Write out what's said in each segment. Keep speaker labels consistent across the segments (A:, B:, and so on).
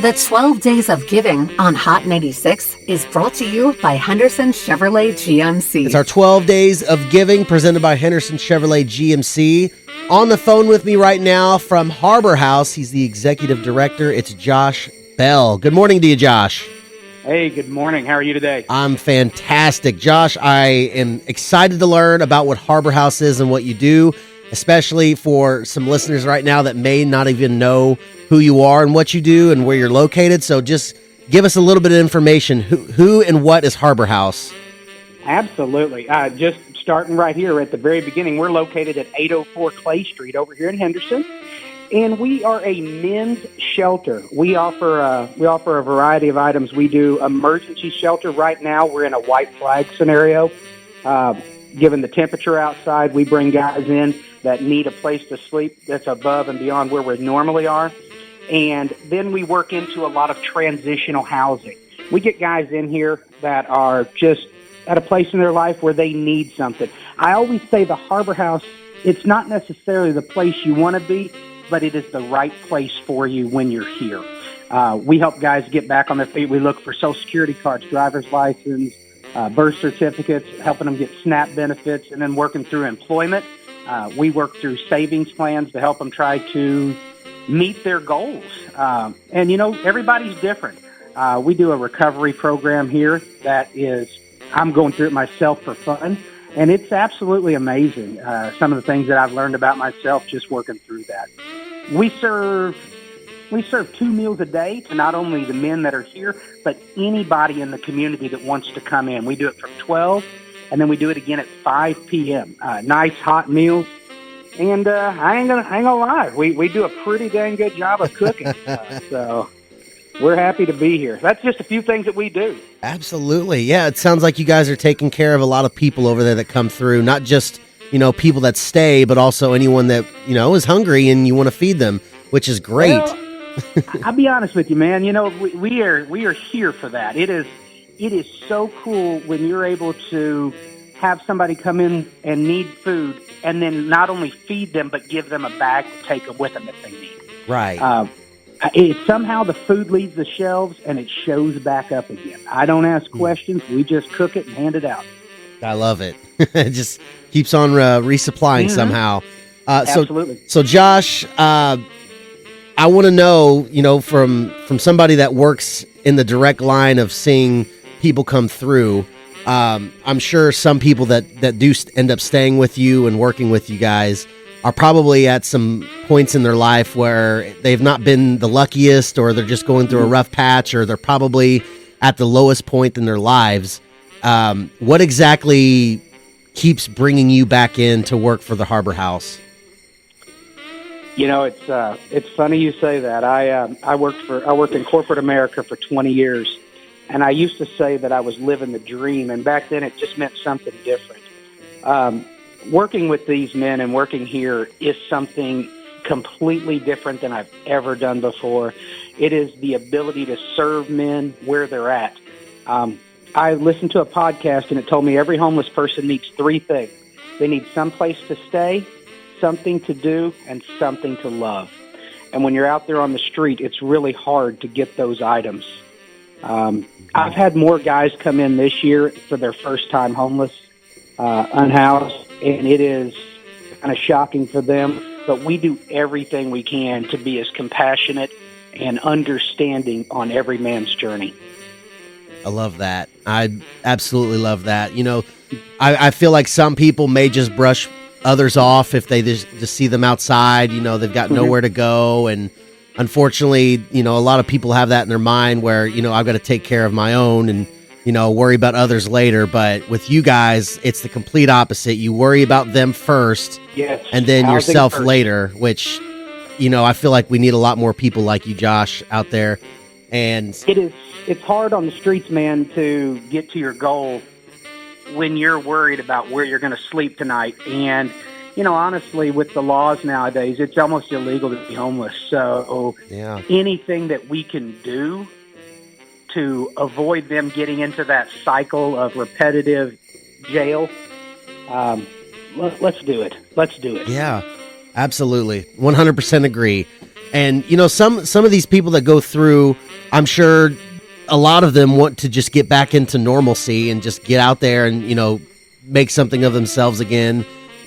A: The 12 Days of Giving on Hot 96 is brought to you by Henderson Chevrolet GMC.
B: It's our 12 Days of Giving presented by Henderson Chevrolet GMC. On the phone with me right now from Harbor House, he's the executive director. It's Josh Bell. Good morning to you, Josh.
C: Hey, good morning. How are you today?
B: I'm fantastic. Josh, I am excited to learn about what Harbor House is and what you do, especially for some listeners right now that may not even know who you are and what you do and where you're located. So just give us a little bit of information. Who and what is Harbor House?
C: Absolutely. Just starting right here at the very beginning, we're located at 804 Clay Street over here in Henderson, and we are a men's shelter. We offer a variety of items. We do emergency shelter. Right now, we're in a white flag scenario. Given the temperature outside, we bring guys in that need a place to sleep that's above and beyond where we normally are. And then we work into a lot of transitional housing. We get guys in here that are just at a place in their life where they need something. I always say the Harbor House, it's not necessarily the place you want to be, but it is the right place for you when you're here. We help guys get back on their feet. We look for Social Security cards, driver's license, birth certificates, helping them get SNAP benefits, and then working through employment. We work through savings plans to help them try to meet their goals. And, you know, everybody's different. We do a recovery program here that is, I'm going through it myself for fun, and it's absolutely amazing, some of the things that I've learned about myself just working through that. We serve 2 meals a day to not only the men that are here, but anybody in the community that wants to come in. We do it from 12, and then we do it again at 5 p.m. Nice hot meals. And I ain't gonna lie, we do a pretty dang good job of cooking. So we're happy to be here. That's just a few things that we do.
B: Absolutely. Yeah, it sounds like you guys are taking care of a lot of people over there that come through, not just, you know, people that stay, but also anyone that, you know, is hungry and you want to feed them, which is great.
C: Well, I'll be honest with you, man. You know, we are here for that. It is so cool when you're able to have somebody come in and need food, and then not only feed them, but give them a bag to take them with them if they need.
B: Right.
C: Somehow the food leaves the shelves and it shows back up again. I don't ask questions. We just cook it and hand it out.
B: I love it. It just keeps on resupplying somehow.
C: Absolutely.
B: So Josh, I want to know, you know, from somebody that works in the direct line of seeing people come through, I'm sure some people that do end up staying with you and working with you guys are probably at some points in their life where they've not been the luckiest, or they're just going through a rough patch, or they're probably at the lowest point in their lives. What exactly keeps bringing you back in to work for the Harbor House?
C: You know, it's funny you say that. I worked in corporate America for 20 years, and I used to say that I was living the dream, and back then it just meant something different. Working with these men and working here is something completely different than I've ever done before. It is the ability to serve men where they're at. I listened to a podcast, and it told me every homeless person needs 3 things. They need some place to stay, something to do, and something to love. And when you're out there on the street, it's really hard to get those items. I've had more guys come in this year for their first time homeless, unhoused, and it is kind of shocking for them. But we do everything we can to be as compassionate and understanding on every man's journey.
B: I love that. I absolutely love that. You know, I feel like some people may just brush others off if they just see them outside. You know, they've got nowhere to go. And unfortunately, you know, a lot of people have that in their mind where, you know, I've got to take care of my own and, you know, worry about others later. But with you guys, it's the complete opposite. You worry about them first,
C: yes,
B: and then
C: housing
B: yourself
C: first
B: later, which, you know, I feel like we need a lot more people like you, Josh, out there. And
C: it's hard on the streets, man, to get to your goal when you're worried about where you're going to sleep tonight. And, you know, honestly, with the laws nowadays, it's almost illegal to be homeless. So anything that we can do to avoid them getting into that cycle of repetitive jail, let's do it. Let's do it.
B: Yeah, absolutely. 100% agree. And some of these people that go through, I'm sure a lot of them want to just get back into normalcy and just get out there and make something of themselves again.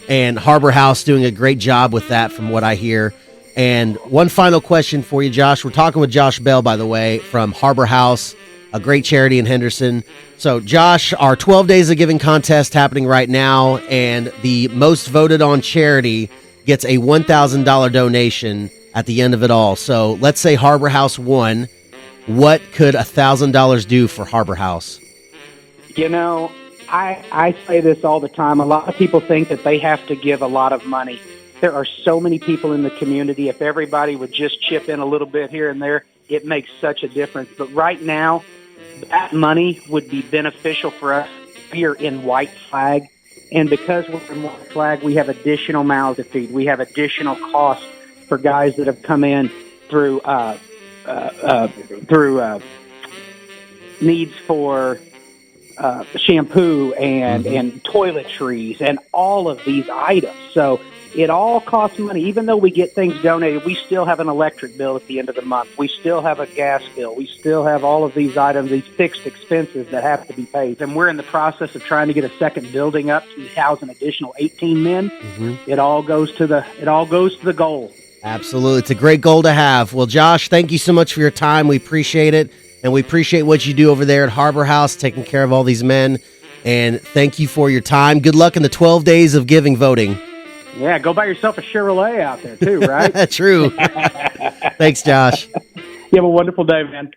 B: And Harbor House doing a great job with that, from what I hear. And one final question for you, Josh. We're talking with Josh Bell, by the way, from Harbor House, a great charity in Henderson. So, Josh, our 12 Days of Giving contest happening right now, and the most voted on charity gets a $1,000 donation at the end of it all. So, let's say Harbor House won. What could $1,000 do for Harbor House?
C: I say this all the time. A lot of people think that they have to give a lot of money. There are so many people in the community. If everybody would just chip in a little bit here and there, it makes such a difference. But right now, that money would be beneficial for us here in White Flag. And because we're in White Flag, we have additional mouths to feed. We have additional costs for guys that have come in through needs for shampoo and toiletries and all of these items. So it all costs money. Even though we get things donated, we still have an electric bill at the end of the month. We still have a gas bill. We still have all of these items, these fixed expenses that have to be paid. And we're in the process of trying to get a second building up to house an additional 18 men. It all goes to the goal.
B: Absolutely. It's a great goal to have. Well, Josh, thank you so much for your time. We appreciate it. And we appreciate what you do over there at Harbor House, taking care of all these men. And thank you for your time. Good luck in the 12 Days of Giving voting.
C: Yeah, go buy yourself a Chevrolet out there too, right?
B: True. Thanks, Josh.
C: You have a wonderful day, man.